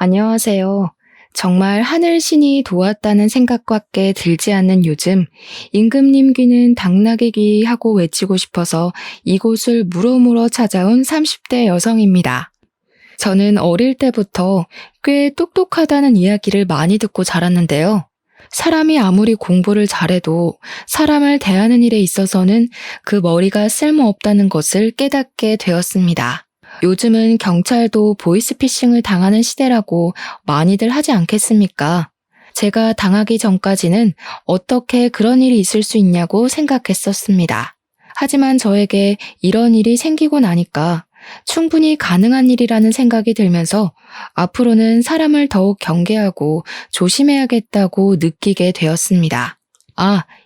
안녕하세요. 정말 하늘신이 도왔다는 생각밖에 들지 않는 요즘, 임금님 귀는 당나귀 귀 하고 외치고 싶어서 이곳을 물어물어 찾아온 30대 여성입니다. 저는 어릴 때부터 꽤 똑똑하다는 이야기를 많이 듣고 자랐는데요. 사람이 아무리 공부를 잘해도 사람을 대하는 일에 있어서는 그 머리가 쓸모없다는 것을 깨닫게 되었습니다. 요즘은 경찰도 보이스피싱을 당하는 시대라고 많이들 하지 않겠습니까? 제가 당하기 전까지는 어떻게 그런 일이 있을 수 있냐고 생각했었습니다. 하지만 저에게 이런 일이 생기고 나니까 충분히 가능한 일이라는 생각이 들면서 앞으로는 사람을 더욱 경계하고 조심해야겠다고 느끼게 되었습니다.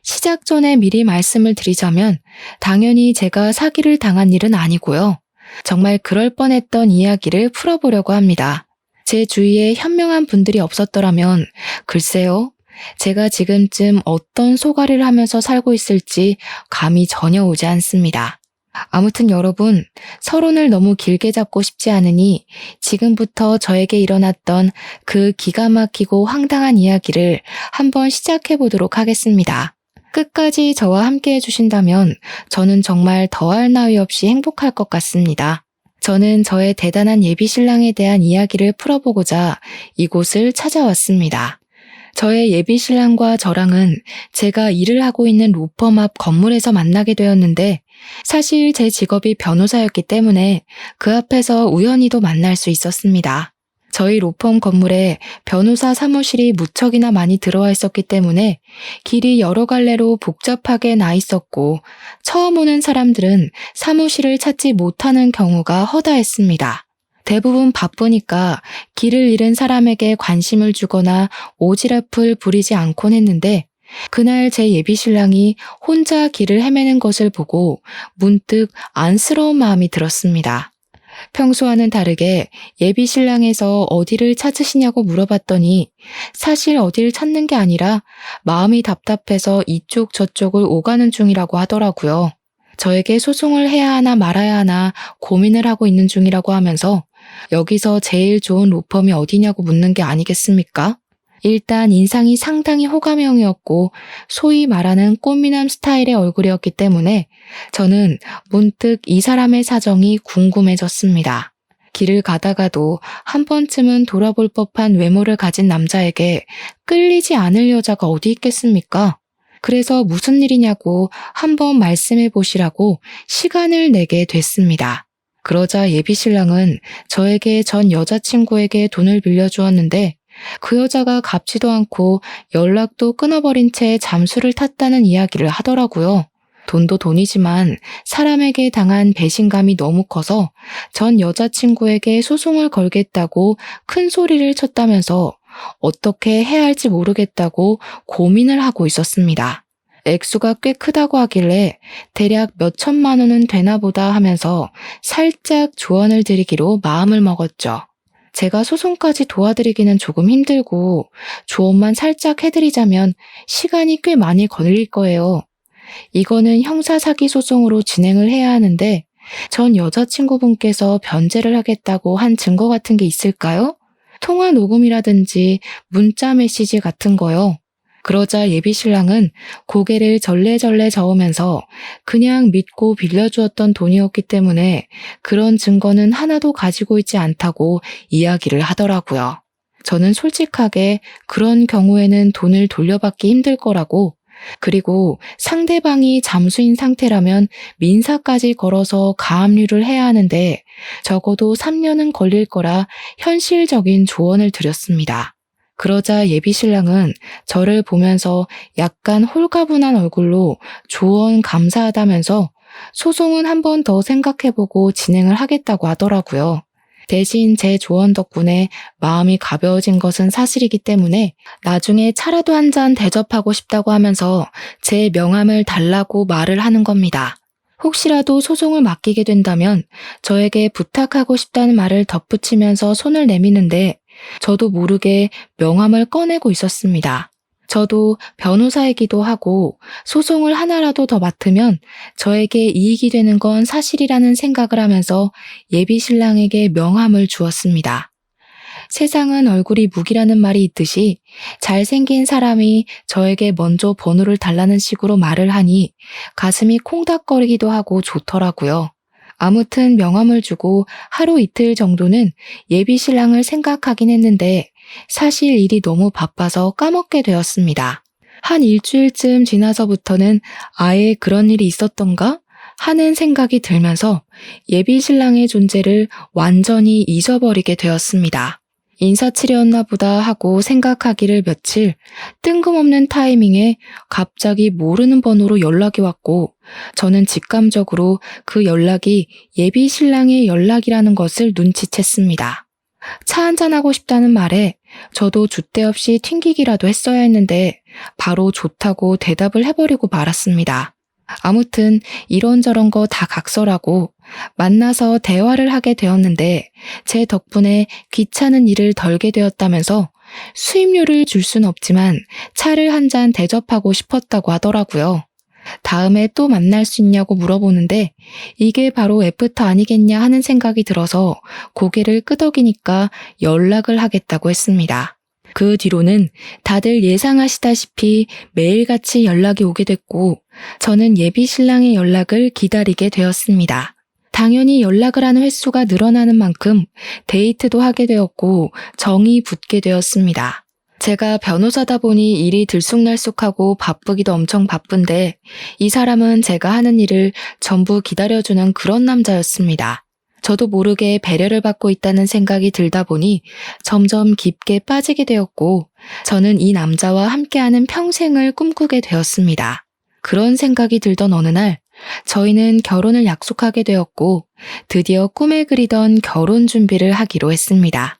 시작 전에 미리 말씀을 드리자면 당연히 제가 사기를 당한 일은 아니고요. 정말 그럴 뻔했던 이야기를 풀어보려고 합니다. 제 주위에 현명한 분들이 없었더라면 글쎄요, 제가 지금쯤 어떤 소가리를 하면서 살고 있을지 감이 전혀 오지 않습니다. 아무튼 여러분, 서론을 너무 길게 잡고 싶지 않으니 지금부터 저에게 일어났던 그 기가 막히고 황당한 이야기를 한번 시작해 보도록 하겠습니다. 끝까지 저와 함께 해주신다면 저는 정말 더할 나위 없이 행복할 것 같습니다. 저는 저의 대단한 예비신랑에 대한 이야기를 풀어보고자 이곳을 찾아왔습니다. 저의 예비신랑과 저랑은 제가 일을 하고 있는 로펌 앞 건물에서 만나게 되었는데 사실 제 직업이 변호사였기 때문에 그 앞에서 우연히도 만날 수 있었습니다. 저희 로펌 건물에 변호사 사무실이 무척이나 많이 들어와 있었기 때문에 길이 여러 갈래로 복잡하게 나 있었고 처음 오는 사람들은 사무실을 찾지 못하는 경우가 허다했습니다. 대부분 바쁘니까 길을 잃은 사람에게 관심을 주거나 오지랖을 부리지 않곤 했는데 그날 제 예비신랑이 혼자 길을 헤매는 것을 보고 문득 안쓰러운 마음이 들었습니다. 평소와는 다르게 예비신랑에서 어디를 찾으시냐고 물어봤더니 사실 어디를 찾는 게 아니라 마음이 답답해서 이쪽 저쪽을 오가는 중이라고 하더라고요. 저에게 소송을 해야 하나 말아야 하나 고민을 하고 있는 중이라고 하면서 여기서 제일 좋은 로펌이 어디냐고 묻는 게 아니겠습니까? 일단 인상이 상당히 호감형이었고 소위 말하는 꽃미남 스타일의 얼굴이었기 때문에 저는 문득 이 사람의 사정이 궁금해졌습니다. 길을 가다가도 한 번쯤은 돌아볼 법한 외모를 가진 남자에게 끌리지 않을 여자가 어디 있겠습니까? 그래서 무슨 일이냐고 한번 말씀해 보시라고 시간을 내게 됐습니다. 그러자 예비신랑은 저에게 전 여자친구에게 돈을 빌려주었는데 그 여자가 갚지도 않고 연락도 끊어버린 채 잠수를 탔다는 이야기를 하더라고요. 돈도 돈이지만 사람에게 당한 배신감이 너무 커서 전 여자친구에게 소송을 걸겠다고 큰 소리를 쳤다면서 어떻게 해야 할지 모르겠다고 고민을 하고 있었습니다. 액수가 꽤 크다고 하길래 대략 몇 천만 원은 되나 보다 하면서 살짝 조언을 드리기로 마음을 먹었죠. 제가 소송까지 도와드리기는 조금 힘들고 조언만 살짝 해드리자면 시간이 꽤 많이 걸릴 거예요. 이거는 형사 사기 소송으로 진행을 해야 하는데 전 여자친구분께서 변제를 하겠다고 한 증거 같은 게 있을까요? 통화 녹음이라든지 문자 메시지 같은 거요. 그러자 예비신랑은 고개를 절레절레 저으면서 그냥 믿고 빌려주었던 돈이었기 때문에 그런 증거는 하나도 가지고 있지 않다고 이야기를 하더라고요. 저는 솔직하게 그런 경우에는 돈을 돌려받기 힘들 거라고, 그리고 상대방이 잠수인 상태라면 민사까지 걸어서 가압류를 해야 하는데 적어도 3년은 걸릴 거라 현실적인 조언을 드렸습니다. 그러자 예비신랑은 저를 보면서 약간 홀가분한 얼굴로 조언 감사하다면서 소송은 한 번 더 생각해보고 진행을 하겠다고 하더라고요. 대신 제 조언 덕분에 마음이 가벼워진 것은 사실이기 때문에 나중에 차라도 한 잔 대접하고 싶다고 하면서 제 명함을 달라고 말을 하는 겁니다. 혹시라도 소송을 맡기게 된다면 저에게 부탁하고 싶다는 말을 덧붙이면서 손을 내미는데 저도 모르게 명함을 꺼내고 있었습니다. 저도 변호사이기도 하고 소송을 하나라도 더 맡으면 저에게 이익이 되는 건 사실이라는 생각을 하면서 예비 신랑에게 명함을 주었습니다. 세상은 얼굴이 무기라는 말이 있듯이 잘생긴 사람이 저에게 먼저 번호를 달라는 식으로 말을 하니 가슴이 콩닥거리기도 하고 좋더라고요. 아무튼 명함을 주고 하루 이틀 정도는 예비 신랑을 생각하긴 했는데 사실 일이 너무 바빠서 까먹게 되었습니다. 한 일주일쯤 지나서부터는 아예 그런 일이 있었던가 하는 생각이 들면서 예비 신랑의 존재를 완전히 잊어버리게 되었습니다. 인사치레였나 보다 하고 생각하기를 며칠, 뜬금없는 타이밍에 갑자기 모르는 번호로 연락이 왔고 저는 직감적으로 그 연락이 예비 신랑의 연락이라는 것을 눈치챘습니다. 차 한잔하고 싶다는 말에 저도 줏대 없이 튕기기라도 했어야 했는데 바로 좋다고 대답을 해버리고 말았습니다. 아무튼 이런저런 거 다 각설하고 만나서 대화를 하게 되었는데 제 덕분에 귀찮은 일을 덜게 되었다면서 수임료를 줄 순 없지만 차를 한 잔 대접하고 싶었다고 하더라고요. 다음에 또 만날 수 있냐고 물어보는데 이게 바로 애프터 아니겠냐 하는 생각이 들어서 고개를 끄덕이니까 연락을 하겠다고 했습니다. 그 뒤로는 다들 예상하시다시피 매일같이 연락이 오게 됐고 저는 예비 신랑의 연락을 기다리게 되었습니다. 당연히 연락을 하는 횟수가 늘어나는 만큼 데이트도 하게 되었고 정이 붙게 되었습니다. 제가 변호사다 보니 일이 들쑥날쑥하고 바쁘기도 엄청 바쁜데 이 사람은 제가 하는 일을 전부 기다려주는 그런 남자였습니다. 저도 모르게 배려를 받고 있다는 생각이 들다 보니 점점 깊게 빠지게 되었고 저는 이 남자와 함께하는 평생을 꿈꾸게 되었습니다. 그런 생각이 들던 어느 날 저희는 결혼을 약속하게 되었고 드디어 꿈에 그리던 결혼 준비를 하기로 했습니다.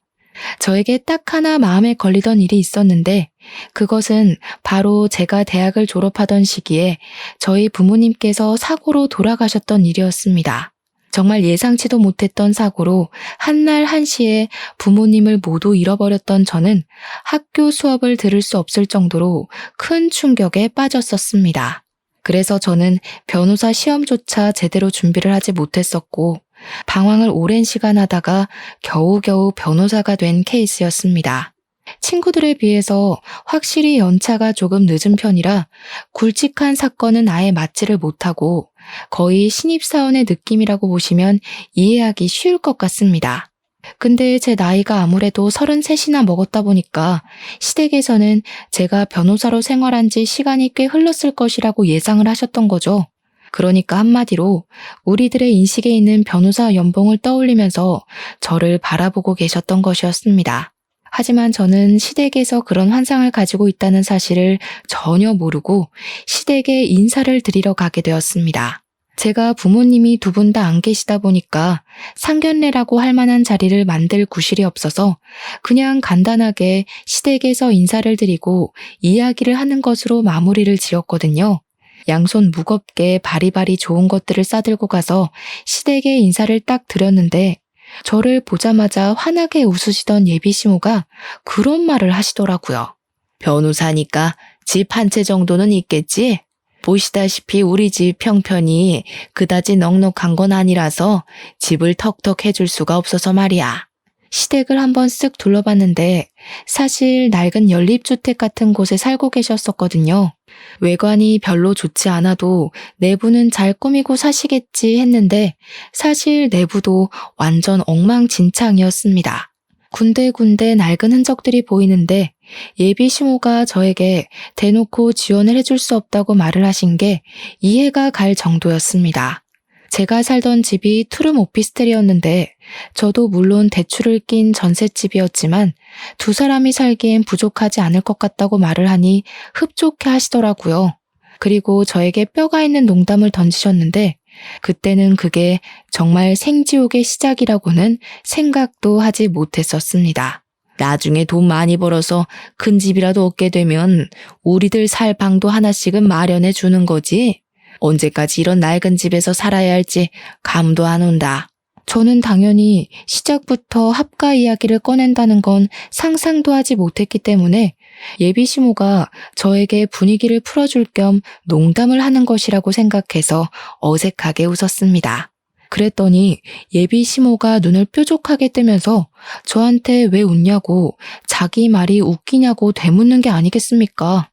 저에게 딱 하나 마음에 걸리던 일이 있었는데 그것은 바로 제가 대학을 졸업하던 시기에 저희 부모님께서 사고로 돌아가셨던 일이었습니다. 정말 예상치도 못했던 사고로 한날 한시에 부모님을 모두 잃어버렸던 저는 학교 수업을 들을 수 없을 정도로 큰 충격에 빠졌었습니다. 그래서 저는 변호사 시험조차 제대로 준비를 하지 못했었고 방황을 오랜 시간 하다가 겨우겨우 변호사가 된 케이스였습니다. 친구들에 비해서 확실히 연차가 조금 늦은 편이라 굵직한 사건은 아예 맞지를 못하고 거의 신입사원의 느낌이라고 보시면 이해하기 쉬울 것 같습니다. 근데 제 나이가 아무래도 33이나 먹었다 보니까 시댁에서는 제가 변호사로 생활한 지 시간이 꽤 흘렀을 것이라고 예상을 하셨던 거죠. 그러니까 한마디로 우리들의 인식에 있는 변호사 연봉을 떠올리면서 저를 바라보고 계셨던 것이었습니다. 하지만 저는 시댁에서 그런 환상을 가지고 있다는 사실을 전혀 모르고 시댁에 인사를 드리러 가게 되었습니다. 제가 부모님이 두 분 다 안 계시다 보니까 상견례라고 할 만한 자리를 만들 구실이 없어서 그냥 간단하게 시댁에서 인사를 드리고 이야기를 하는 것으로 마무리를 지었거든요. 양손 무겁게 바리바리 좋은 것들을 싸들고 가서 시댁에 인사를 딱 드렸는데 저를 보자마자 환하게 웃으시던 예비시모가 그런 말을 하시더라고요. 변호사니까 집 한 채 정도는 있겠지? 보시다시피 우리 집 형편이 그다지 넉넉한 건 아니라서 집을 턱턱 해줄 수가 없어서 말이야. 시댁을 한번 쓱 둘러봤는데 사실 낡은 연립주택 같은 곳에 살고 계셨었거든요. 외관이 별로 좋지 않아도 내부는 잘 꾸미고 사시겠지 했는데 사실 내부도 완전 엉망진창이었습니다. 군데군데 낡은 흔적들이 보이는데 예비시모가 저에게 대놓고 지원을 해줄 수 없다고 말을 하신 게 이해가 갈 정도였습니다. 제가 살던 집이 투룸 오피스텔이었는데 저도 물론 대출을 낀 전셋집이었지만 두 사람이 살기엔 부족하지 않을 것 같다고 말을 하니 흡족해 하시더라고요. 그리고 저에게 뼈가 있는 농담을 던지셨는데 그때는 그게 정말 생지옥의 시작이라고는 생각도 하지 못했었습니다. 나중에 돈 많이 벌어서 큰 집이라도 얻게 되면 우리들 살 방도 하나씩은 마련해 주는 거지. 언제까지 이런 낡은 집에서 살아야 할지 감도 안 온다. 저는 당연히 시작부터 합가 이야기를 꺼낸다는 건 상상도 하지 못했기 때문에 예비시모가 저에게 분위기를 풀어줄 겸 농담을 하는 것이라고 생각해서 어색하게 웃었습니다. 그랬더니 예비 시모가 눈을 뾰족하게 뜨면서 저한테 왜 웃냐고 자기 말이 웃기냐고 되묻는 게 아니겠습니까?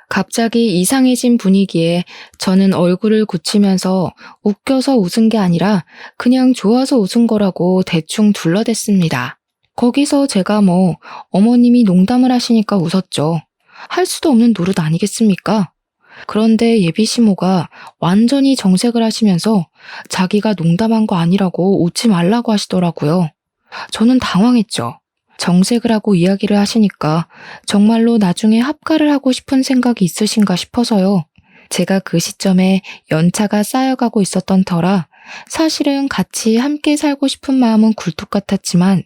갑자기 이상해진 분위기에 저는 얼굴을 굳히면서 웃겨서 웃은 게 아니라 그냥 좋아서 웃은 거라고 대충 둘러댔습니다. 거기서 제가 어머님이 농담을 하시니까 웃었죠. 할 수도 없는 노릇 아니겠습니까? 그런데 예비 시모가 완전히 정색을 하시면서 자기가 농담한 거 아니라고 웃지 말라고 하시더라고요. 저는 당황했죠. 정색을 하고 이야기를 하시니까 정말로 나중에 합가를 하고 싶은 생각이 있으신가 싶어서요. 제가 그 시점에 연차가 쌓여가고 있었던 터라 사실은 같이 함께 살고 싶은 마음은 굴뚝 같았지만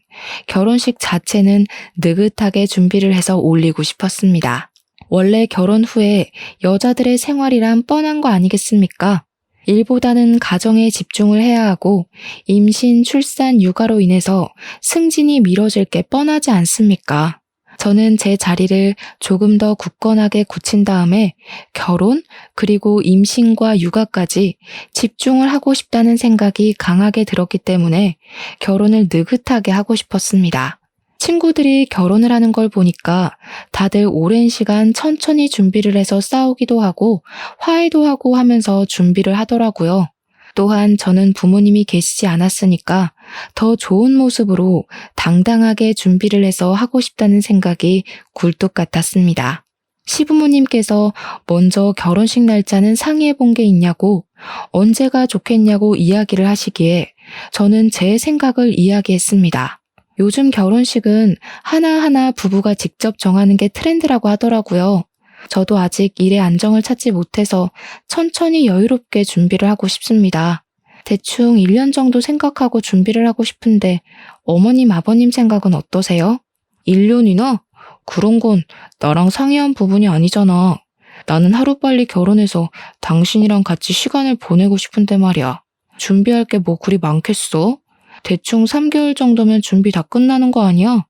결혼식 자체는 느긋하게 준비를 해서 올리고 싶었습니다. 원래 결혼 후에 여자들의 생활이란 뻔한 거 아니겠습니까? 일보다는 가정에 집중을 해야 하고 임신, 출산, 육아로 인해서 승진이 미뤄질 게 뻔하지 않습니까? 저는 제 자리를 조금 더 굳건하게 굳힌 다음에 결혼, 그리고 임신과 육아까지 집중을 하고 싶다는 생각이 강하게 들었기 때문에 결혼을 느긋하게 하고 싶었습니다. 친구들이 결혼을 하는 걸 보니까 다들 오랜 시간 천천히 준비를 해서 싸우기도 하고 화해도 하고 하면서 준비를 하더라고요. 또한 저는 부모님이 계시지 않았으니까 더 좋은 모습으로 당당하게 준비를 해서 하고 싶다는 생각이 굴뚝 같았습니다. 시부모님께서 먼저 결혼식 날짜는 상의해 본 게 있냐고 언제가 좋겠냐고 이야기를 하시기에 저는 제 생각을 이야기했습니다. 요즘 결혼식은 하나하나 부부가 직접 정하는 게 트렌드라고 하더라고요. 저도 아직 일에 안정을 찾지 못해서 천천히 여유롭게 준비를 하고 싶습니다. 대충 1년 정도 생각하고 준비를 하고 싶은데 어머님, 아버님 생각은 어떠세요? 1년이나? 그런 건 나랑 상의한 부분이 아니잖아. 나는 하루빨리 결혼해서 당신이랑 같이 시간을 보내고 싶은데 말이야. 준비할 게 뭐 그리 많겠어? 대충 3개월 정도면 준비 다 끝나는 거 아니야?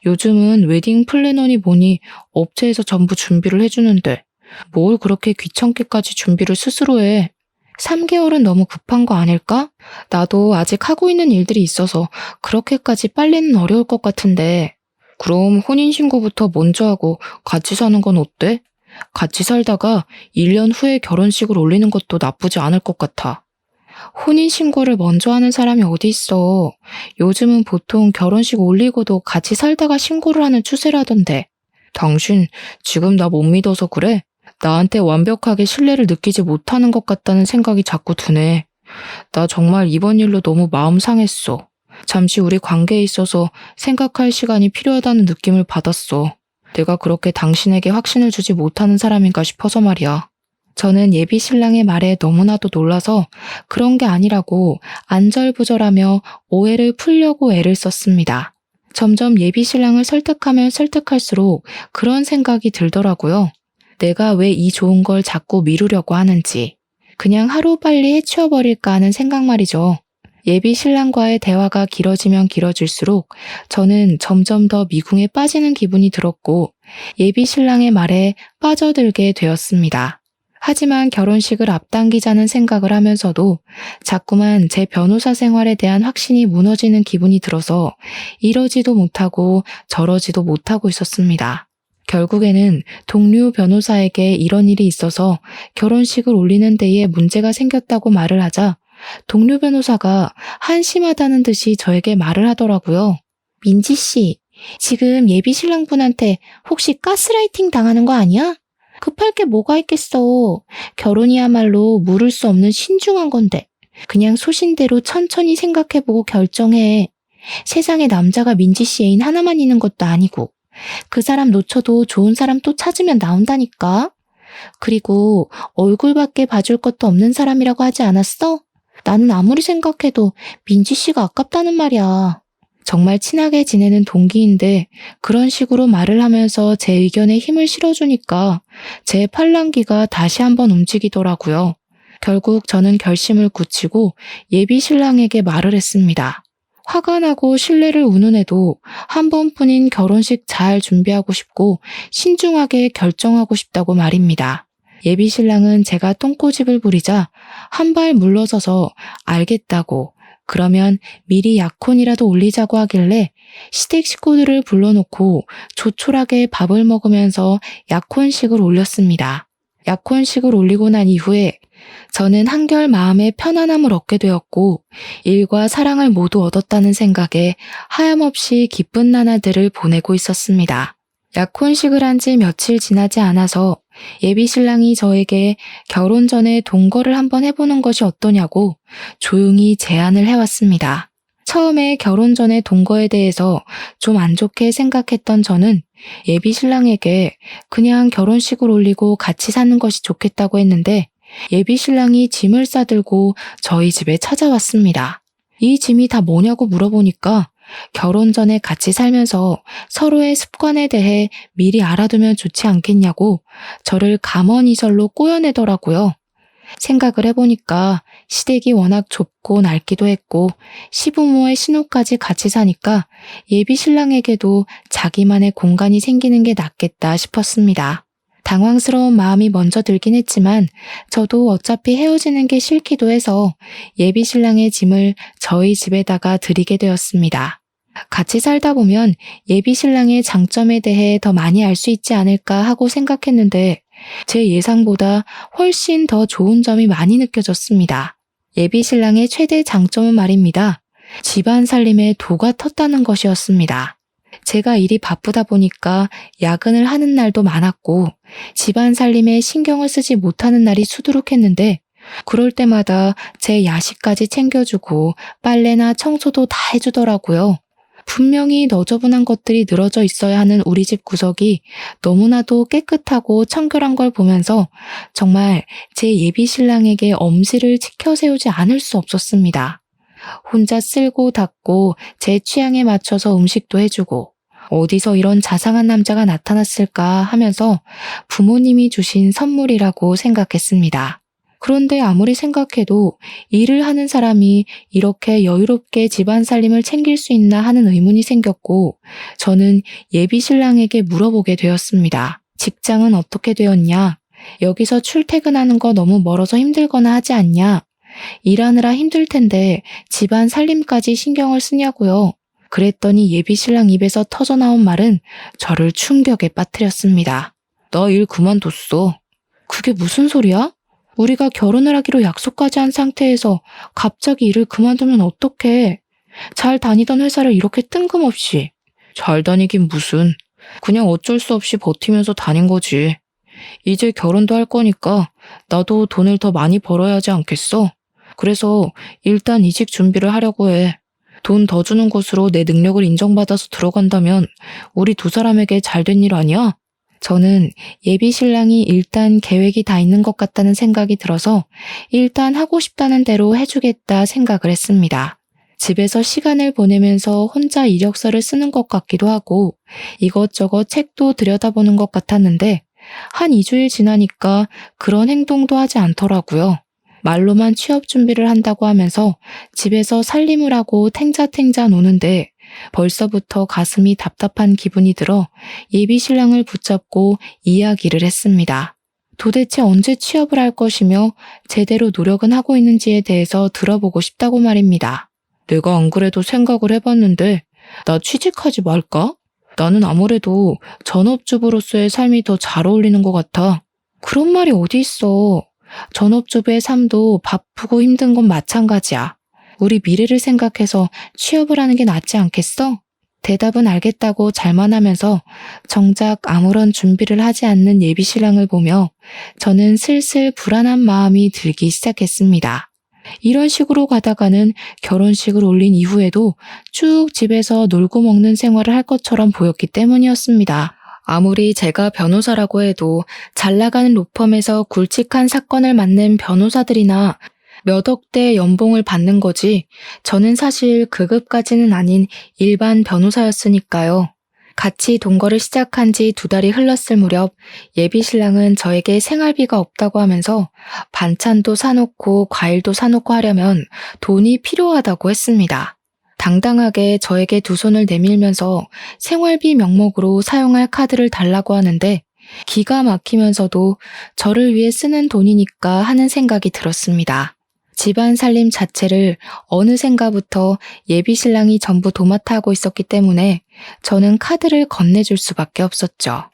요즘은 웨딩 플래너니 뭐니 업체에서 전부 준비를 해주는데 뭘 그렇게 귀찮게까지 준비를 스스로 해. 3개월은 너무 급한 거 아닐까? 나도 아직 하고 있는 일들이 있어서 그렇게까지 빨리는 어려울 것 같은데. 그럼 혼인신고부터 먼저 하고 같이 사는 건 어때? 같이 살다가 1년 후에 결혼식을 올리는 것도 나쁘지 않을 것 같아. 혼인신고를 먼저 하는 사람이 어디 있어. 요즘은 보통 결혼식 올리고도 같이 살다가 신고를 하는 추세라던데. 당신 지금 나 못 믿어서 그래? 나한테 완벽하게 신뢰를 느끼지 못하는 것 같다는 생각이 자꾸 드네. 나 정말 이번 일로 너무 마음 상했어. 잠시 우리 관계에 있어서 생각할 시간이 필요하다는 느낌을 받았어. 내가 그렇게 당신에게 확신을 주지 못하는 사람인가 싶어서 말이야. 저는 예비 신랑의 말에 너무나도 놀라서 그런 게 아니라고 안절부절하며 오해를 풀려고 애를 썼습니다. 점점 예비 신랑을 설득하면 설득할수록 그런 생각이 들더라고요. 내가 왜 이 좋은 걸 자꾸 미루려고 하는지. 그냥 하루빨리 해치워버릴까 하는 생각 말이죠. 예비 신랑과의 대화가 길어지면 길어질수록 저는 점점 더 미궁에 빠지는 기분이 들었고 예비 신랑의 말에 빠져들게 되었습니다. 하지만 결혼식을 앞당기자는 생각을 하면서도 자꾸만 제 변호사 생활에 대한 확신이 무너지는 기분이 들어서 이러지도 못하고 저러지도 못하고 있었습니다. 결국에는 동료 변호사에게 이런 일이 있어서 결혼식을 올리는 데에 문제가 생겼다고 말을 하자 동료 변호사가 한심하다는 듯이 저에게 말을 하더라고요. 민지 씨, 지금 예비 신랑분한테 혹시 가스라이팅 당하는 거 아니야? 급할 게 뭐가 있겠어. 결혼이야말로 물을 수 없는 신중한 건데. 그냥 소신대로 천천히 생각해보고 결정해. 세상에 남자가 민지 씨 애인 하나만 있는 것도 아니고. 그 사람 놓쳐도 좋은 사람 또 찾으면 나온다니까. 그리고 얼굴밖에 봐줄 것도 없는 사람이라고 하지 않았어? 나는 아무리 생각해도 민지 씨가 아깝다는 말이야. 정말 친하게 지내는 동기인데 그런 식으로 말을 하면서 제 의견에 힘을 실어주니까 제 팔랑귀가 다시 한번 움직이더라고요. 결국 저는 결심을 굳히고 예비 신랑에게 말을 했습니다. 화가 나고 신뢰를 운운해도 한 번뿐인 결혼식 잘 준비하고 싶고 신중하게 결정하고 싶다고 말입니다. 예비 신랑은 제가 똥꼬집을 부리자 한 발 물러서서 알겠다고 그러면 미리 약혼이라도 올리자고 하길래 시댁 식구들을 불러놓고 조촐하게 밥을 먹으면서 약혼식을 올렸습니다. 약혼식을 올리고 난 이후에 저는 한결 마음의 편안함을 얻게 되었고 일과 사랑을 모두 얻었다는 생각에 하염없이 기쁜 나날들을 보내고 있었습니다. 약혼식을 한 지 며칠 지나지 않아서 예비 신랑이 저에게 결혼 전에 동거를 한번 해보는 것이 어떠냐고 조용히 제안을 해왔습니다. 처음에 결혼 전에 동거에 대해서 좀 안 좋게 생각했던 저는 예비 신랑에게 그냥 결혼식을 올리고 같이 사는 것이 좋겠다고 했는데 예비 신랑이 짐을 싸들고 저희 집에 찾아왔습니다. 이 짐이 다 뭐냐고 물어보니까 결혼 전에 같이 살면서 서로의 습관에 대해 미리 알아두면 좋지 않겠냐고 저를 감언이설로 꼬여내더라고요. 생각을 해보니까 시댁이 워낙 좁고 낡기도 했고 시부모의 신우까지 같이 사니까 예비 신랑에게도 자기만의 공간이 생기는 게 낫겠다 싶었습니다. 당황스러운 마음이 먼저 들긴 했지만 저도 어차피 헤어지는 게 싫기도 해서 예비 신랑의 짐을 저희 집에다가 드리게 되었습니다. 같이 살다 보면 예비 신랑의 장점에 대해 더 많이 알 수 있지 않을까 하고 생각했는데 제 예상보다 훨씬 더 좋은 점이 많이 느껴졌습니다. 예비 신랑의 최대 장점은 말입니다. 집안 살림에 도가 텄다는 것이었습니다. 제가 일이 바쁘다 보니까 야근을 하는 날도 많았고 집안 살림에 신경을 쓰지 못하는 날이 수두룩했는데 그럴 때마다 제 야식까지 챙겨주고 빨래나 청소도 다 해주더라고요. 분명히 너저분한 것들이 늘어져 있어야 하는 우리 집 구석이 너무나도 깨끗하고 청결한 걸 보면서 정말 제 예비 신랑에게 엄지를 치켜 세우지 않을 수 없었습니다. 혼자 쓸고 닦고 제 취향에 맞춰서 음식도 해주고 어디서 이런 자상한 남자가 나타났을까 하면서 부모님이 주신 선물이라고 생각했습니다. 그런데 아무리 생각해도 일을 하는 사람이 이렇게 여유롭게 집안 살림을 챙길 수 있나 하는 의문이 생겼고 저는 예비 신랑에게 물어보게 되었습니다. 직장은 어떻게 되었냐? 여기서 출퇴근하는 거 너무 멀어서 힘들거나 하지 않냐? 일하느라 힘들 텐데 집안 살림까지 신경을 쓰냐고요. 그랬더니 예비 신랑 입에서 터져나온 말은 저를 충격에 빠뜨렸습니다. 너 일 그만뒀어. 그게 무슨 소리야? 우리가 결혼을 하기로 약속까지 한 상태에서 갑자기 일을 그만두면 어떡해. 잘 다니던 회사를 이렇게 뜬금없이. 잘 다니긴 무슨. 그냥 어쩔 수 없이 버티면서 다닌 거지. 이제 결혼도 할 거니까 나도 돈을 더 많이 벌어야 하지 않겠어? 그래서 일단 이직 준비를 하려고 해. 돈 더 주는 곳으로 내 능력을 인정받아서 들어간다면 우리 두 사람에게 잘된 일 아니야? 저는 예비 신랑이 일단 계획이 다 있는 것 같다는 생각이 들어서 일단 하고 싶다는 대로 해주겠다 생각을 했습니다. 집에서 시간을 보내면서 혼자 이력서를 쓰는 것 같기도 하고 이것저것 책도 들여다보는 것 같았는데 한 2주일 지나니까 그런 행동도 하지 않더라고요. 말로만 취업 준비를 한다고 하면서 집에서 살림을 하고 탱자탱자 노는데 벌써부터 가슴이 답답한 기분이 들어 예비 신랑을 붙잡고 이야기를 했습니다. 도대체 언제 취업을 할 것이며 제대로 노력은 하고 있는지에 대해서 들어보고 싶다고 말입니다. 내가 안 그래도 생각을 해봤는데 나 취직하지 말까? 나는 아무래도 전업주부로서의 삶이 더 잘 어울리는 것 같아. 그런 말이 어디 있어. 전업주부의 삶도 바쁘고 힘든 건 마찬가지야. 우리 미래를 생각해서 취업을 하는 게 낫지 않겠어? 대답은 알겠다고 잘만 하면서 정작 아무런 준비를 하지 않는 예비 신랑을 보며 저는 슬슬 불안한 마음이 들기 시작했습니다. 이런 식으로 가다가는 결혼식을 올린 이후에도 쭉 집에서 놀고 먹는 생활을 할 것처럼 보였기 때문이었습니다. 아무리 제가 변호사라고 해도 잘 나가는 로펌에서 굵직한 사건을 맡는 변호사들이나 몇 억대 연봉을 받는 거지 저는 사실 그 급까지는 아닌 일반 변호사였으니까요. 같이 동거를 시작한 지 2달이 흘렀을 무렵 예비 신랑은 저에게 생활비가 없다고 하면서 반찬도 사놓고 과일도 사놓고 하려면 돈이 필요하다고 했습니다. 당당하게 저에게 두 손을 내밀면서 생활비 명목으로 사용할 카드를 달라고 하는데 기가 막히면서도 저를 위해 쓰는 돈이니까 하는 생각이 들었습니다. 집안 살림 자체를 어느샌가부터 예비 신랑이 전부 도맡아 하고 있었기 때문에 저는 카드를 건네줄 수밖에 없었죠.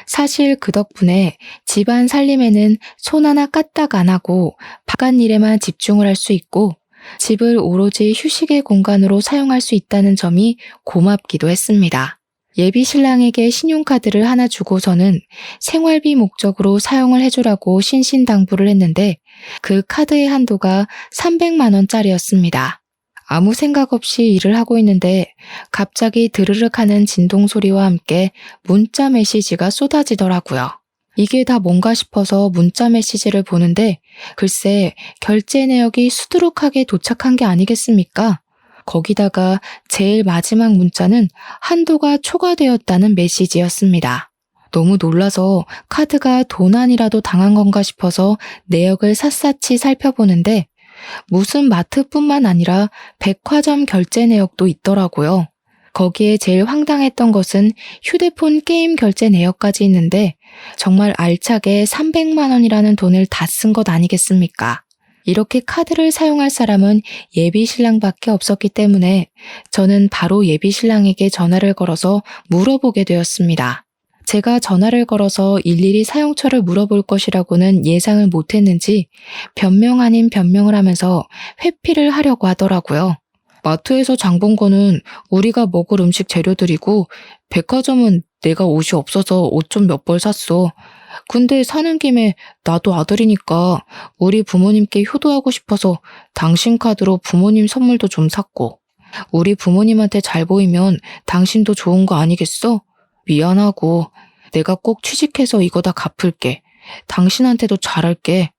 사실 그 덕분에 집안 살림에는 손 하나 까딱 안 하고 바깥 일에만 집중을 할 수 있고 집을 오로지 휴식의 공간으로 사용할 수 있다는 점이 고맙기도 했습니다. 예비 신랑에게 신용카드를 하나 주고서는 생활비 목적으로 사용을 해주라고 신신당부를 했는데 그 카드의 한도가 300만 원짜리였습니다. 아무 생각 없이 일을 하고 있는데 갑자기 드르륵 하는 진동 소리와 함께 문자 메시지가 쏟아지더라고요. 이게 다 뭔가 싶어서 문자 메시지를 보는데 글쎄 결제 내역이 수두룩하게 도착한 게 아니겠습니까? 거기다가 제일 마지막 문자는 한도가 초과되었다는 메시지였습니다. 너무 놀라서 카드가 도난이라도 당한 건가 싶어서 내역을 샅샅이 살펴보는데 무슨 마트뿐만 아니라 백화점 결제 내역도 있더라고요. 거기에 제일 황당했던 것은 휴대폰 게임 결제 내역까지 있는데 정말 알차게 300만 원이라는 돈을 다 쓴 것 아니겠습니까? 이렇게 카드를 사용할 사람은 예비 신랑밖에 없었기 때문에 저는 바로 예비 신랑에게 전화를 걸어서 물어보게 되었습니다. 제가 전화를 걸어서 일일이 사용처를 물어볼 것이라고는 예상을 못했는지 변명 아닌 변명을 하면서 회피를 하려고 하더라고요. 마트에서 장 본 거는 우리가 먹을 음식 재료들이고 백화점은 내가 옷이 없어서 옷 좀 몇 벌 샀어. 근데 사는 김에 나도 아들이니까 우리 부모님께 효도하고 싶어서 당신 카드로 부모님 선물도 좀 샀고 우리 부모님한테 잘 보이면 당신도 좋은 거 아니겠어? 미안하고 내가 꼭 취직해서 이거 다 갚을게. 당신한테도 잘할게.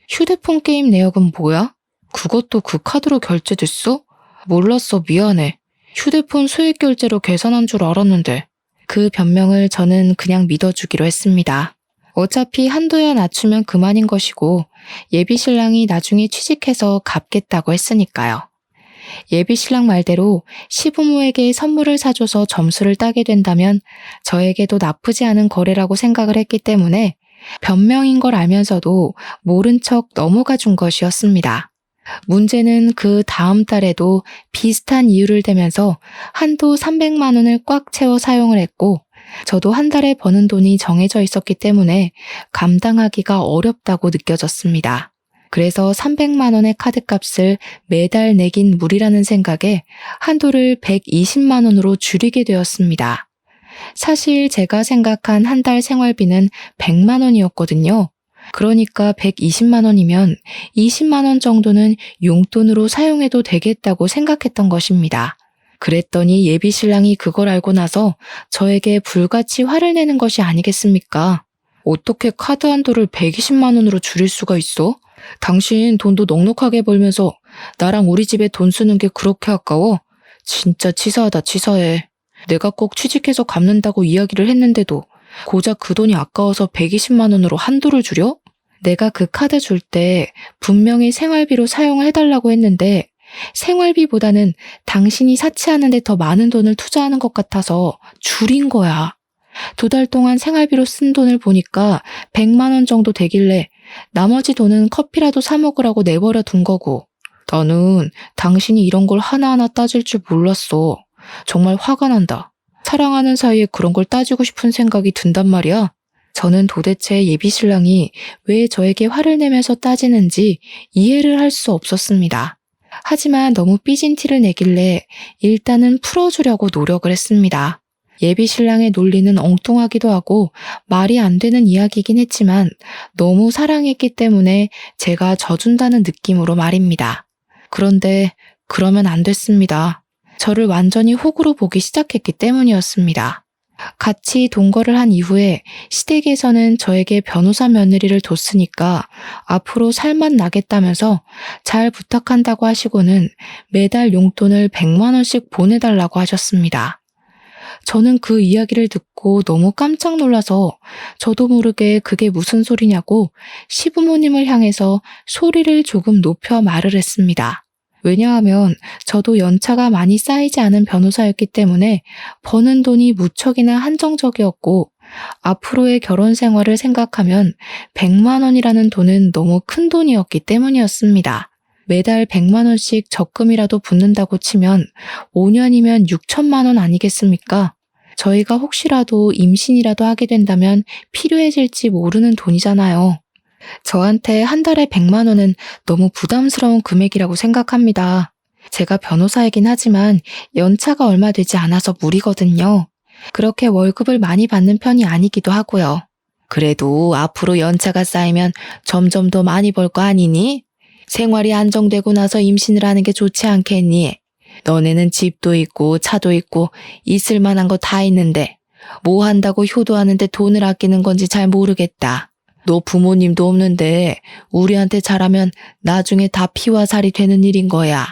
휴대폰 게임 내역은 뭐야? 그것도 그 카드로 결제됐어? 몰랐어. 미안해. 휴대폰 수익 결제로 계산한 줄 알았는데. 그 변명을 저는 그냥 믿어주기로 했습니다. 어차피 한도야 낮추면 그만인 것이고 예비 신랑이 나중에 취직해서 갚겠다고 했으니까요. 예비 신랑 말대로 시부모에게 선물을 사줘서 점수를 따게 된다면 저에게도 나쁘지 않은 거래라고 생각을 했기 때문에 변명인 걸 알면서도 모른 척 넘어가 준 것이었습니다. 문제는 그 다음 달에도 비슷한 이유를 대면서 한도 300만 원을 꽉 채워 사용을 했고 저도 한 달에 버는 돈이 정해져 있었기 때문에 감당하기가 어렵다고 느껴졌습니다. 그래서 300만 원의 카드값을 매달 내긴 무리라는 생각에 한도를 120만 원으로 줄이게 되었습니다. 사실 제가 생각한 한 달 생활비는 100만 원이었거든요. 그러니까 120만 원이면 20만 원 정도는 용돈으로 사용해도 되겠다고 생각했던 것입니다. 그랬더니 예비 신랑이 그걸 알고 나서 저에게 불같이 화를 내는 것이 아니겠습니까? 어떻게 카드 한도를 120만 원으로 줄일 수가 있어? 당신 돈도 넉넉하게 벌면서 나랑 우리 집에 돈 쓰는 게 그렇게 아까워? 진짜 치사하다 치사해. 내가 꼭 취직해서 갚는다고 이야기를 했는데도 고작 그 돈이 아까워서 120만 원으로 한도를 줄여? 내가 그 카드 줄 때 분명히 생활비로 사용을 해달라고 했는데 생활비보다는 당신이 사치하는 데 더 많은 돈을 투자하는 것 같아서 줄인 거야. 2달 동안 생활비로 쓴 돈을 보니까 100만 원 정도 되길래 나머지 돈은 커피라도 사 먹으라고 내버려 둔 거고 나는 당신이 이런 걸 하나하나 따질 줄 몰랐어. 정말 화가 난다. 사랑하는 사이에 그런 걸 따지고 싶은 생각이 든단 말이야. 저는 도대체 예비 신랑이 왜 저에게 화를 내면서 따지는지 이해를 할 수 없었습니다. 하지만 너무 삐진 티를 내길래 일단은 풀어주려고 노력을 했습니다. 예비 신랑의 논리는 엉뚱하기도 하고 말이 안 되는 이야기이긴 했지만 너무 사랑했기 때문에 제가 져준다는 느낌으로 말입니다. 그런데 그러면 안 됐습니다. 저를 완전히 호구로 보기 시작했기 때문이었습니다. 같이 동거를 한 이후에 시댁에서는 저에게 변호사 며느리를 뒀으니까 앞으로 살만 나겠다면서 잘 부탁한다고 하시고는 매달 용돈을 100만 원씩 보내달라고 하셨습니다. 저는 그 이야기를 듣고 너무 깜짝 놀라서 저도 모르게 그게 무슨 소리냐고 시부모님을 향해서 소리를 조금 높여 말을 했습니다. 왜냐하면 저도 연차가 많이 쌓이지 않은 변호사였기 때문에 버는 돈이 무척이나 한정적이었고 앞으로의 결혼 생활을 생각하면 100만 원이라는 돈은 너무 큰 돈이었기 때문이었습니다. 매달 100만 원씩 적금이라도 붙는다고 치면 5년이면 6천만 원 아니겠습니까? 저희가 혹시라도 임신이라도 하게 된다면 필요해질지 모르는 돈이잖아요. 저한테 한 달에 100만 원은 너무 부담스러운 금액이라고 생각합니다. 제가 변호사이긴 하지만 연차가 얼마 되지 않아서 무리거든요. 그렇게 월급을 많이 받는 편이 아니기도 하고요. 그래도 앞으로 연차가 쌓이면 점점 더 많이 벌 거 아니니? 생활이 안정되고 나서 임신을 하는 게 좋지 않겠니? 너네는 집도 있고 차도 있고 있을 만한 거 다 있는데 뭐 한다고 효도하는데 돈을 아끼는 건지 잘 모르겠다. 너 부모님도 없는데 우리한테 잘하면 나중에 다 피와 살이 되는 일인 거야.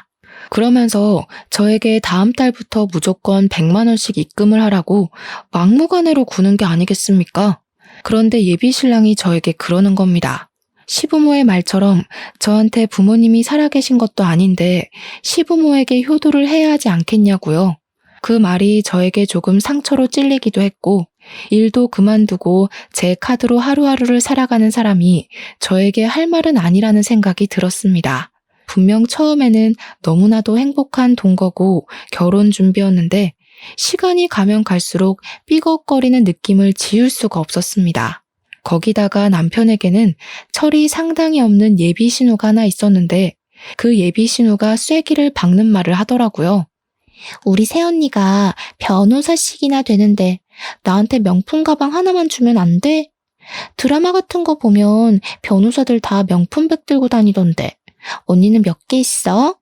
그러면서 저에게 다음 달부터 무조건 100만 원씩 입금을 하라고 막무가내로 구는 게 아니겠습니까? 그런데 예비 신랑이 저에게 그러는 겁니다. 시부모의 말처럼 저한테 부모님이 살아계신 것도 아닌데 시부모에게 효도를 해야 하지 않겠냐고요. 그 말이 저에게 조금 상처로 찔리기도 했고 일도 그만두고 제 카드로 하루하루를 살아가는 사람이 저에게 할 말은 아니라는 생각이 들었습니다. 분명 처음에는 너무나도 행복한 동거고 결혼 준비였는데 시간이 가면 갈수록 삐걱거리는 느낌을 지울 수가 없었습니다. 거기다가 남편에게는 철이 상당히 없는 예비 신우가 하나 있었는데 그 예비 신우가 쐐기를 박는 말을 하더라고요. 우리 새언니가 변호사씩이나 되는데 나한테 명품 가방 하나만 주면 안 돼? 드라마 같은 거 보면 변호사들 다 명품백 들고 다니던데 언니는 몇 개 있어?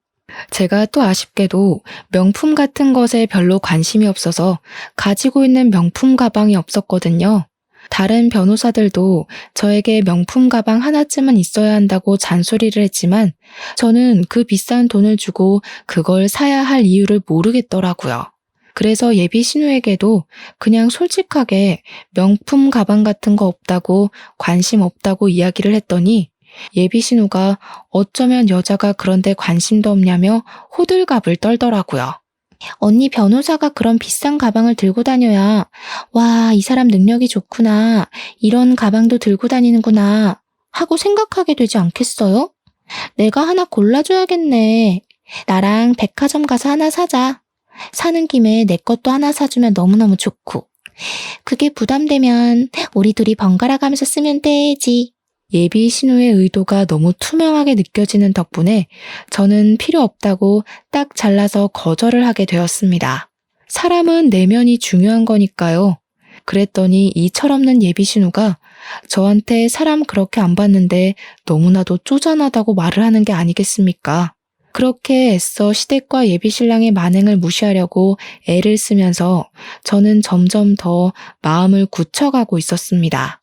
제가 또 아쉽게도 명품 같은 것에 별로 관심이 없어서 가지고 있는 명품 가방이 없었거든요. 다른 변호사들도 저에게 명품 가방 하나쯤은 있어야 한다고 잔소리를 했지만 저는 그 비싼 돈을 주고 그걸 사야 할 이유를 모르겠더라고요. 그래서 예비 신우에게도 그냥 솔직하게 명품 가방 같은 거 없다고 관심 없다고 이야기를 했더니 예비 신우가 어쩌면 여자가 그런데 관심도 없냐며 호들갑을 떨더라고요. 언니 변호사가 그런 비싼 가방을 들고 다녀야 와, 이 사람 능력이 좋구나. 이런 가방도 들고 다니는구나 하고 생각하게 되지 않겠어요? 내가 하나 골라줘야겠네. 나랑 백화점 가서 하나 사자. 사는 김에 내 것도 하나 사주면 너무너무 좋고. 그게 부담되면 우리 둘이 번갈아 가면서 쓰면 되지. 예비 신우의 의도가 너무 투명하게 느껴지는 덕분에 저는 필요 없다고 딱 잘라서 거절을 하게 되었습니다. 사람은 내면이 중요한 거니까요. 그랬더니 이 철없는 예비 신우가 저한테 사람 그렇게 안 봤는데 너무나도 쪼잔하다고 말을 하는 게 아니겠습니까? 그렇게 애써 시댁과 예비 신랑의 만행을 무시하려고 애를 쓰면서 저는 점점 더 마음을 굳혀가고 있었습니다.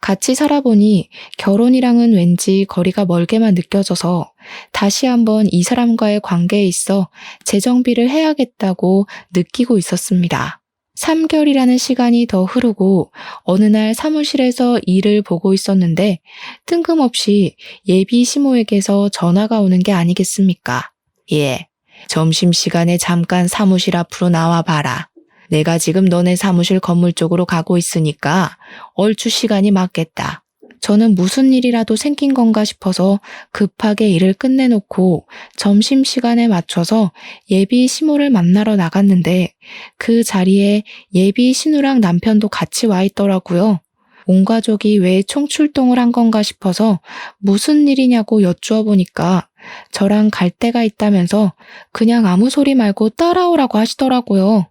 같이 살아보니 결혼이랑은 왠지 거리가 멀게만 느껴져서 다시 한번 이 사람과의 관계에 있어 재정비를 해야겠다고 느끼고 있었습니다. 3개월이라는 시간이 더 흐르고 어느 날 사무실에서 일을 보고 있었는데 뜬금없이 예비 시모에게서 전화가 오는 게 아니겠습니까? 예, 점심시간에 잠깐 사무실 앞으로 나와 봐라. 내가 지금 너네 사무실 건물 쪽으로 가고 있으니까 얼추 시간이 맞겠다. 저는 무슨 일이라도 생긴 건가 싶어서 급하게 일을 끝내놓고 점심시간에 맞춰서 예비 시모를 만나러 나갔는데 그 자리에 예비 신우랑 남편도 같이 와 있더라고요. 온 가족이 왜 총출동을 한 건가 싶어서 무슨 일이냐고 여쭈어 보니까 저랑 갈 데가 있다면서 그냥 아무 소리 말고 따라오라고 하시더라고요.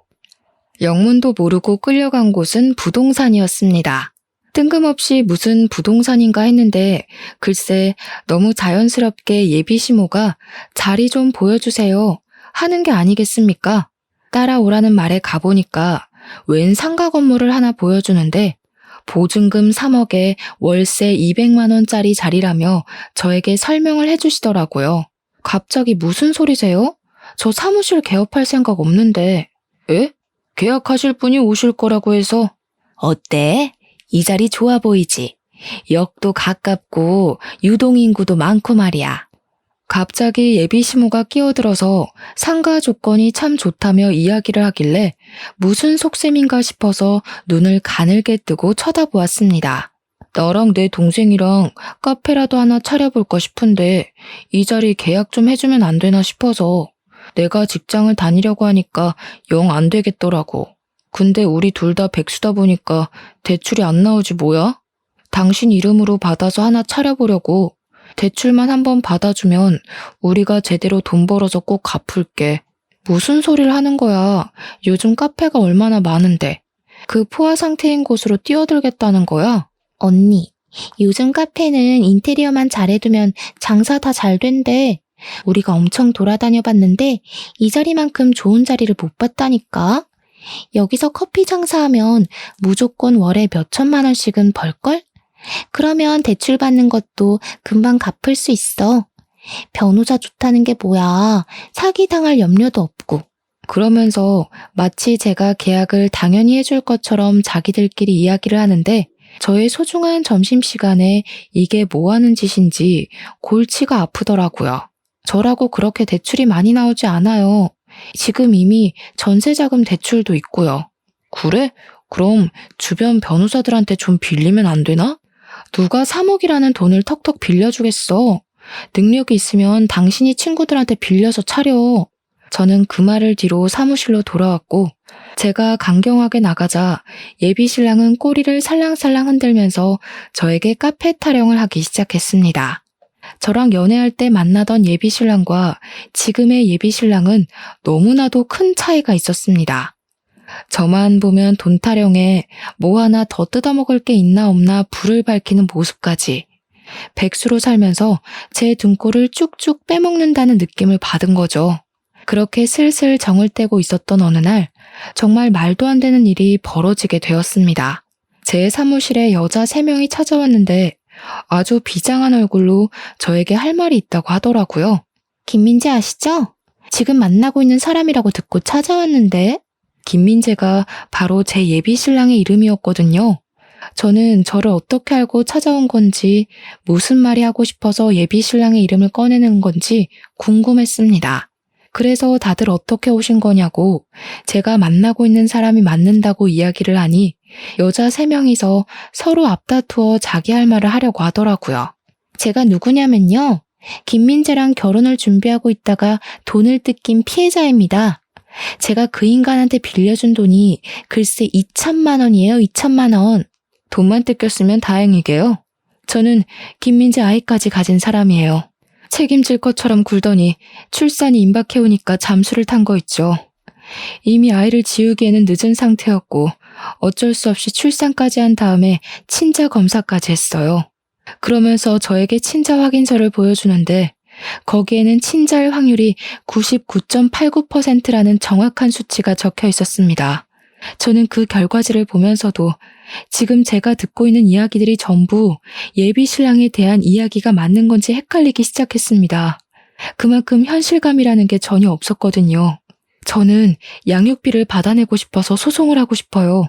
영문도 모르고 끌려간 곳은 부동산이었습니다. 뜬금없이 무슨 부동산인가 했는데 글쎄 너무 자연스럽게 예비 시모가 자리 좀 보여주세요 하는 게 아니겠습니까? 따라오라는 말에 가보니까 웬 상가 건물을 하나 보여주는데 보증금 3억에 월세 200만 원짜리 자리라며 저에게 설명을 해주시더라고요. 갑자기 무슨 소리세요? 저 사무실 개업할 생각 없는데. 에? 계약하실 분이 오실 거라고 해서. 어때? 이 자리 좋아 보이지? 역도 가깝고 유동인구도 많고 말이야. 갑자기 예비 시모가 끼어들어서 상가 조건이 참 좋다며 이야기를 하길래 무슨 속셈인가 싶어서 눈을 가늘게 뜨고 쳐다보았습니다. 나랑 내 동생이랑 카페라도 하나 차려볼까 싶은데 이 자리 계약 좀 해주면 안 되나 싶어서. 내가 직장을 다니려고 하니까 영 안 되겠더라고. 근데 우리 둘 다 백수다 보니까 대출이 안 나오지 뭐야? 당신 이름으로 받아서 하나 차려보려고. 대출만 한번 받아주면 우리가 제대로 돈 벌어서 꼭 갚을게. 무슨 소리를 하는 거야. 요즘 카페가 얼마나 많은데. 그 포화 상태인 곳으로 뛰어들겠다는 거야? 언니, 요즘 카페는 인테리어만 잘해두면 장사 다 잘 된대. 우리가 엄청 돌아다녀 봤는데 이 자리만큼 좋은 자리를 못 봤다니까. 여기서 커피 장사하면 무조건 월에 몇 천만 원씩은 벌걸? 그러면 대출 받는 것도 금방 갚을 수 있어. 변호사 좋다는 게 뭐야. 사기당할 염려도 없고. 그러면서 마치 제가 계약을 당연히 해줄 것처럼 자기들끼리 이야기를 하는데 저의 소중한 점심시간에 이게 뭐 하는 짓인지 골치가 아프더라고요. 저라고 그렇게 대출이 많이 나오지 않아요. 지금 이미 전세자금 대출도 있고요. 그래? 그럼 주변 변호사들한테 좀 빌리면 안 되나? 누가 3억이라는 돈을 턱턱 빌려주겠어. 능력이 있으면 당신이 친구들한테 빌려서 차려. 저는 그 말을 뒤로 사무실로 돌아왔고 제가 강경하게 나가자 예비 신랑은 꼬리를 살랑살랑 흔들면서 저에게 카페 타령을 하기 시작했습니다. 저랑 연애할 때 만나던 예비 신랑과 지금의 예비 신랑은 너무나도 큰 차이가 있었습니다. 저만 보면 돈 타령에 뭐 하나 더 뜯어먹을 게 있나 없나 불을 밝히는 모습까지. 백수로 살면서 제 등골을 쭉쭉 빼먹는다는 느낌을 받은 거죠. 그렇게 슬슬 정을 떼고 있었던 어느 날 정말 말도 안 되는 일이 벌어지게 되었습니다. 제 사무실에 여자 3명이 찾아왔는데 아주 비장한 얼굴로 저에게 할 말이 있다고 하더라고요. 김민재 아시죠? 지금 만나고 있는 사람이라고 듣고 찾아왔는데. 김민재가 바로 제 예비 신랑의 이름이었거든요. 저는 저를 어떻게 알고 찾아온 건지 무슨 말이 하고 싶어서 예비 신랑의 이름을 꺼내는 건지 궁금했습니다. 그래서 다들 어떻게 오신 거냐고 제가 만나고 있는 사람이 맞는다고 이야기를 하니 여자 3명이서 서로 앞다투어 자기 할 말을 하려고 하더라고요. 제가 누구냐면요. 김민재랑 결혼을 준비하고 있다가 돈을 뜯긴 피해자입니다. 제가 그 인간한테 빌려준 돈이 글쎄 2천만 원이에요. 2천만 원. 돈만 뜯겼으면 다행이게요. 저는 김민재 아이까지 가진 사람이에요. 책임질 것처럼 굴더니 출산이 임박해오니까 잠수를 탄 거 있죠. 이미 아이를 지우기에는 늦은 상태였고 어쩔 수 없이 출산까지 한 다음에 친자 검사까지 했어요. 그러면서 저에게 친자 확인서를 보여주는데 거기에는 친자일 확률이 99.89%라는 정확한 수치가 적혀 있었습니다. 저는 그 결과지를 보면서도 지금 제가 듣고 있는 이야기들이 전부 예비 신랑에 대한 이야기가 맞는 건지 헷갈리기 시작했습니다. 그만큼 현실감이라는 게 전혀 없었거든요. 저는 양육비를 받아내고 싶어서 소송을 하고 싶어요.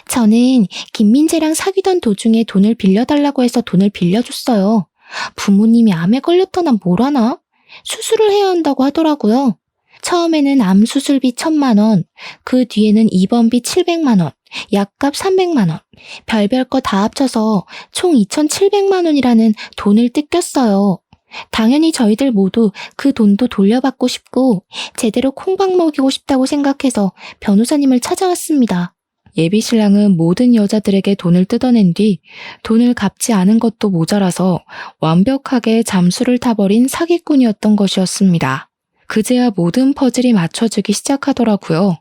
저는 김민재랑 사귀던 도중에 돈을 빌려달라고 해서 돈을 빌려줬어요. 부모님이 암에 걸렸거나 뭘 하나? 수술을 해야 한다고 하더라고요. 처음에는 암 수술비 1,000만 원, 그 뒤에는 입원비 700만 원, 약값 300만 원, 별별 거 다 합쳐서 총 2,700만 원이라는 돈을 뜯겼어요. 당연히 저희들 모두 그 돈도 돌려받고 싶고 제대로 콩밥 먹이고 싶다고 생각해서 변호사님을 찾아왔습니다. 예비 신랑은 모든 여자들에게 돈을 뜯어낸 뒤 돈을 갚지 않은 것도 모자라서 완벽하게 잠수를 타버린 사기꾼이었던 것이었습니다. 그제야 모든 퍼즐이 맞춰지기 시작하더라고요.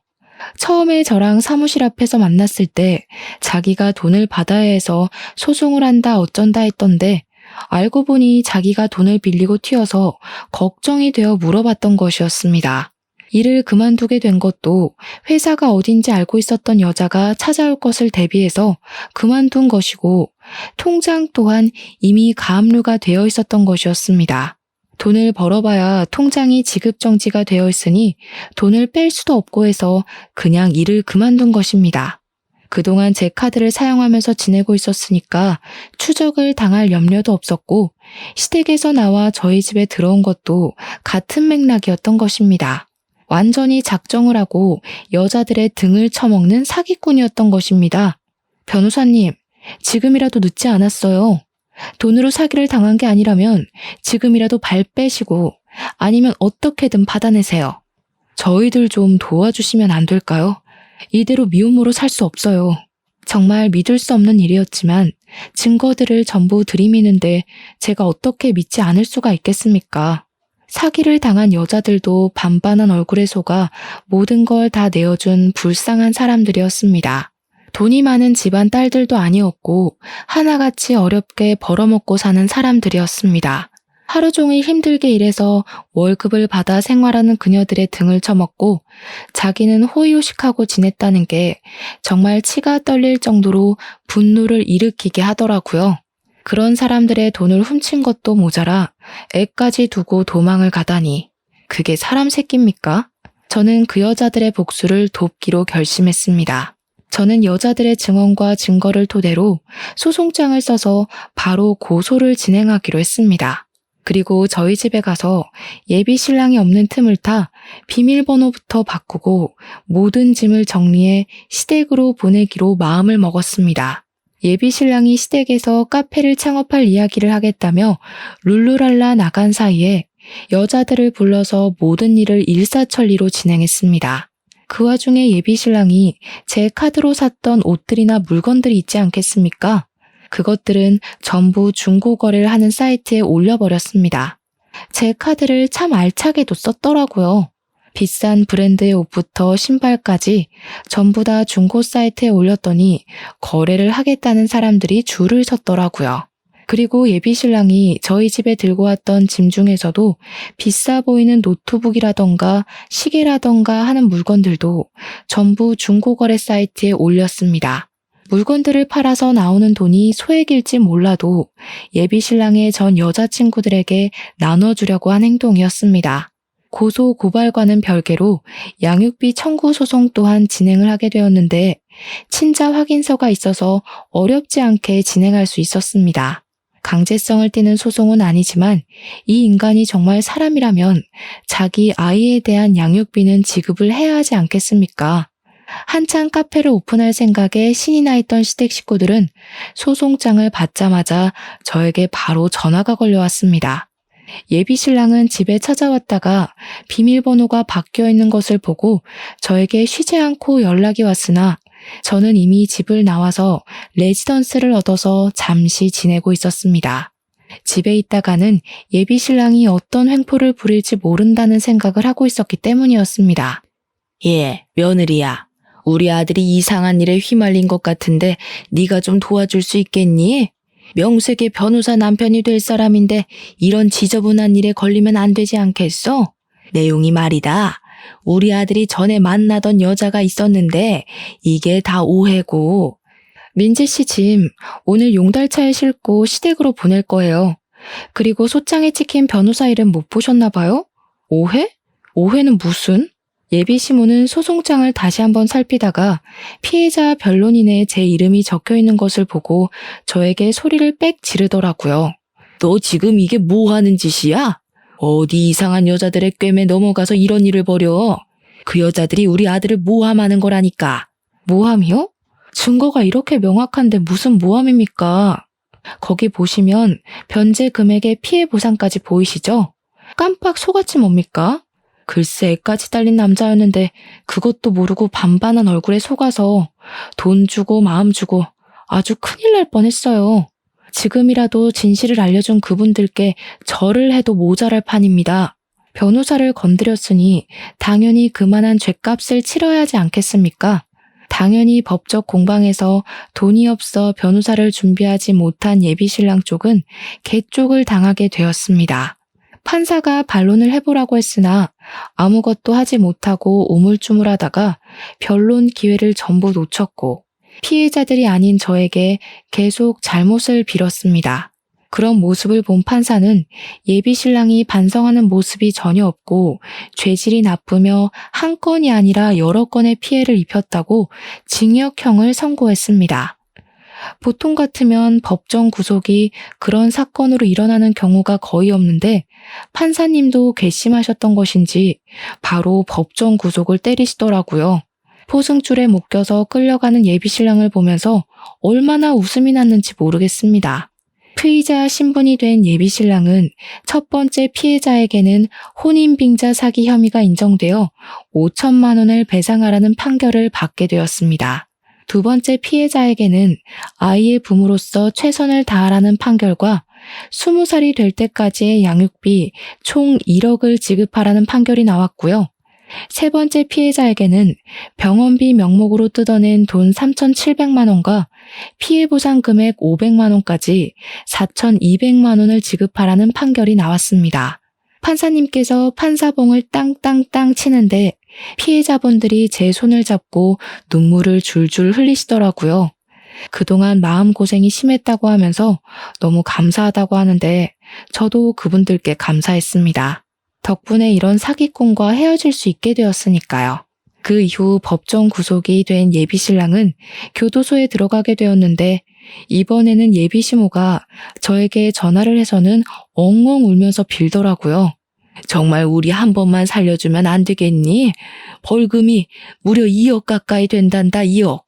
처음에 저랑 사무실 앞에서 만났을 때 자기가 돈을 받아야 해서 소송을 한다 어쩐다 했던데 알고 보니 자기가 돈을 빌리고 튀어서 걱정이 되어 물어봤던 것이었습니다. 일을 그만두게 된 것도 회사가 어딘지 알고 있었던 여자가 찾아올 것을 대비해서 그만둔 것이고 통장 또한 이미 가압류가 되어 있었던 것이었습니다. 돈을 벌어봐야 통장이 지급정지가 되어 있으니 돈을 뺄 수도 없고 해서 그냥 일을 그만둔 것입니다. 그동안 제 카드를 사용하면서 지내고 있었으니까 추적을 당할 염려도 없었고 시댁에서 나와 저희 집에 들어온 것도 같은 맥락이었던 것입니다. 완전히 작정을 하고 여자들의 등을 쳐먹는 사기꾼이었던 것입니다. 변호사님, 지금이라도 늦지 않았어요. 돈으로 사기를 당한 게 아니라면 지금이라도 발 빼시고 아니면 어떻게든 받아내세요. 저희들 좀 도와주시면 안 될까요? 이대로 미움으로 살 수 없어요. 정말 믿을 수 없는 일이었지만 증거들을 전부 들이미는데 제가 어떻게 믿지 않을 수가 있겠습니까? 사기를 당한 여자들도 반반한 얼굴에 속아 모든 걸 다 내어준 불쌍한 사람들이었습니다. 돈이 많은 집안 딸들도 아니었고 하나같이 어렵게 벌어먹고 사는 사람들이었습니다. 하루 종일 힘들게 일해서 월급을 받아 생활하는 그녀들의 등을 쳐먹고 자기는 호의호식하고 지냈다는 게 정말 치가 떨릴 정도로 분노를 일으키게 하더라고요. 그런 사람들의 돈을 훔친 것도 모자라 애까지 두고 도망을 가다니 그게 사람 새끼입니까? 저는 그 여자들의 복수를 돕기로 결심했습니다. 저는 여자들의 증언과 증거를 토대로 소송장을 써서 바로 고소를 진행하기로 했습니다. 그리고 저희 집에 가서 예비 신랑이 없는 틈을 타 비밀번호부터 바꾸고 모든 짐을 정리해 시댁으로 보내기로 마음을 먹었습니다. 예비 신랑이 시댁에서 카페를 창업할 이야기를 하겠다며 룰루랄라 나간 사이에 여자들을 불러서 모든 일을 일사천리로 진행했습니다. 그 와중에 예비 신랑이 제 카드로 샀던 옷들이나 물건들이 있지 않겠습니까? 그것들은 전부 중고거래를 하는 사이트에 올려버렸습니다. 제 카드를 참 알차게도 썼더라고요. 비싼 브랜드의 옷부터 신발까지 전부 다 중고 사이트에 올렸더니 거래를 하겠다는 사람들이 줄을 섰더라고요. 그리고 예비 신랑이 저희 집에 들고 왔던 짐 중에서도 비싸 보이는 노트북이라던가 시계라던가 하는 물건들도 전부 중고거래 사이트에 올렸습니다. 물건들을 팔아서 나오는 돈이 소액일지 몰라도 예비 신랑의 전 여자친구들에게 나눠주려고 한 행동이었습니다. 고소 고발과는 별개로 양육비 청구 소송 또한 진행을 하게 되었는데 친자 확인서가 있어서 어렵지 않게 진행할 수 있었습니다. 강제성을 띠는 소송은 아니지만 이 인간이 정말 사람이라면 자기 아이에 대한 양육비는 지급을 해야 하지 않겠습니까? 한창 카페를 오픈할 생각에 신이 나 있던 시댁 식구들은 소송장을 받자마자 저에게 바로 전화가 걸려왔습니다. 예비 신랑은 집에 찾아왔다가 비밀번호가 바뀌어 있는 것을 보고 저에게 쉬지 않고 연락이 왔으나 저는 이미 집을 나와서 레지던스를 얻어서 잠시 지내고 있었습니다. 집에 있다가는 예비 신랑이 어떤 횡포를 부릴지 모른다는 생각을 하고 있었기 때문이었습니다. 예, 며느리야. 우리 아들이 이상한 일에 휘말린 것 같은데 네가 좀 도와줄 수 있겠니? 명색의 변호사 남편이 될 사람인데 이런 지저분한 일에 걸리면 안 되지 않겠어? 내용이 말이다. 우리 아들이 전에 만나던 여자가 있었는데 이게 다 오해고. 민지 씨 짐 오늘 용달차에 싣고 시댁으로 보낼 거예요. 그리고 소장에 찍힌 변호사 이름 못 보셨나 봐요? 오해? 오해는 무슨? 예비 시모는 소송장을 다시 한번 살피다가 피해자 변론인에 제 이름이 적혀 있는 것을 보고 저에게 소리를 빽 지르더라고요. 너 지금 이게 뭐 하는 짓이야? 어디 이상한 여자들의 꿰매 넘어가서 이런 일을 벌여. 그 여자들이 우리 아들을 모함하는 거라니까. 모함이요? 증거가 이렇게 명확한데 무슨 모함입니까? 거기 보시면 변제 금액의 피해 보상까지 보이시죠? 깜빡 속았지 뭡니까? 글쎄 애까지 딸린 남자였는데 그것도 모르고 반반한 얼굴에 속아서 돈 주고 마음 주고 아주 큰일 날 뻔했어요. 지금이라도 진실을 알려준 그분들께 절을 해도 모자랄 판입니다. 변호사를 건드렸으니 당연히 그만한 죗값을 치러야 하지 않겠습니까? 당연히 법적 공방에서 돈이 없어 변호사를 준비하지 못한 예비 신랑 쪽은 개쪽을 당하게 되었습니다. 판사가 반론을 해보라고 했으나 아무것도 하지 못하고 우물쭈물하다가 변론 기회를 전부 놓쳤고 피해자들이 아닌 저에게 계속 잘못을 빌었습니다. 그런 모습을 본 판사는 예비 신랑이 반성하는 모습이 전혀 없고 죄질이 나쁘며 한 건이 아니라 여러 건의 피해를 입혔다고 징역형을 선고했습니다. 보통 같으면 법정 구속이 그런 사건으로 일어나는 경우가 거의 없는데 판사님도 괘씸하셨던 것인지 바로 법정 구속을 때리시더라고요. 포승줄에 묶여서 끌려가는 예비신랑을 보면서 얼마나 웃음이 났는지 모르겠습니다. 피의자 신분이 된 예비신랑은 첫 번째 피해자에게는 혼인빙자 사기 혐의가 인정되어 5천만 원을 배상하라는 판결을 받게 되었습니다. 두 번째 피해자에게는 아이의 부모로서 최선을 다하라는 판결과 20살이 될 때까지의 양육비 총 1억을 지급하라는 판결이 나왔고요. 세 번째 피해자에게는 병원비 명목으로 뜯어낸 돈 3,700만 원과 피해 보상 금액 500만 원까지 4,200만 원을 지급하라는 판결이 나왔습니다. 판사님께서 판사봉을 땅땅땅 치는데 피해자분들이 제 손을 잡고 눈물을 줄줄 흘리시더라고요. 그동안 마음고생이 심했다고 하면서 너무 감사하다고 하는데 저도 그분들께 감사했습니다. 덕분에 이런 사기꾼과 헤어질 수 있게 되었으니까요. 그 이후 법정 구속이 된 예비신랑은 교도소에 들어가게 되었는데 이번에는 예비시모가 저에게 전화를 해서는 엉엉 울면서 빌더라고요. 정말 우리 한 번만 살려주면 안 되겠니? 벌금이 무려 2억 가까이 된단다, 2억.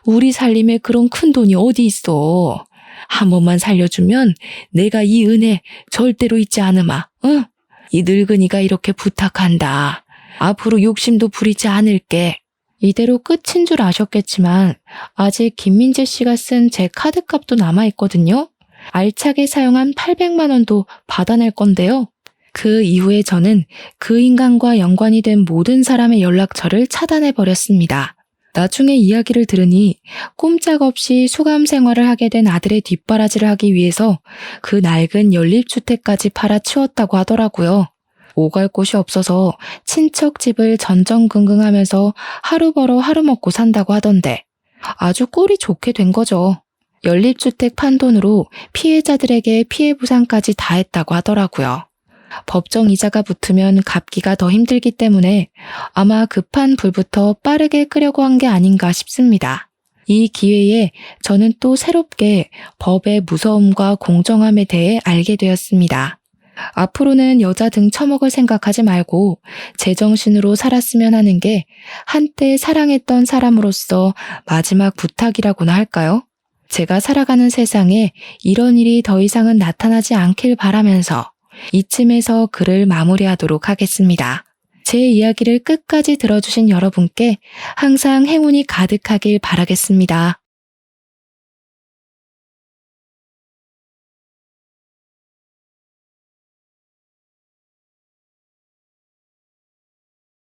우리 살림에 그런 큰 돈이 어디 있어. 한 번만 살려주면 내가 이 은혜 절대로 잊지 않으마. 응? 이 늙은이가 이렇게 부탁한다. 앞으로 욕심도 부리지 않을게. 이대로 끝인 줄 아셨겠지만 아직 김민재 씨가 쓴 제 카드값도 남아있거든요. 알차게 사용한 800만 원도 받아낼 건데요. 그 이후에 저는 그 인간과 연관이 된 모든 사람의 연락처를 차단해버렸습니다. 나중에 이야기를 들으니 꼼짝없이 수감 생활을 하게 된 아들의 뒷바라지를 하기 위해서 그 낡은 연립주택까지 팔아치웠다고 하더라고요. 오갈 곳이 없어서 친척 집을 전전긍긍하면서 하루 벌어 하루 먹고 산다고 하던데 아주 꼴이 좋게 된 거죠. 연립주택 판 돈으로 피해자들에게 피해 보상까지 다 했다고 하더라고요. 법정 이자가 붙으면 갚기가 더 힘들기 때문에 아마 급한 불부터 빠르게 끄려고 한 게 아닌가 싶습니다. 이 기회에 저는 또 새롭게 법의 무서움과 공정함에 대해 알게 되었습니다. 앞으로는 여자 등 처먹을 생각하지 말고 제정신으로 살았으면 하는 게 한때 사랑했던 사람으로서 마지막 부탁이라고나 할까요? 제가 살아가는 세상에 이런 일이 더 이상은 나타나지 않길 바라면서 이쯤에서 글을 마무리하도록 하겠습니다. 제 이야기를 끝까지 들어주신 여러분께 항상 행운이 가득하길 바라겠습니다.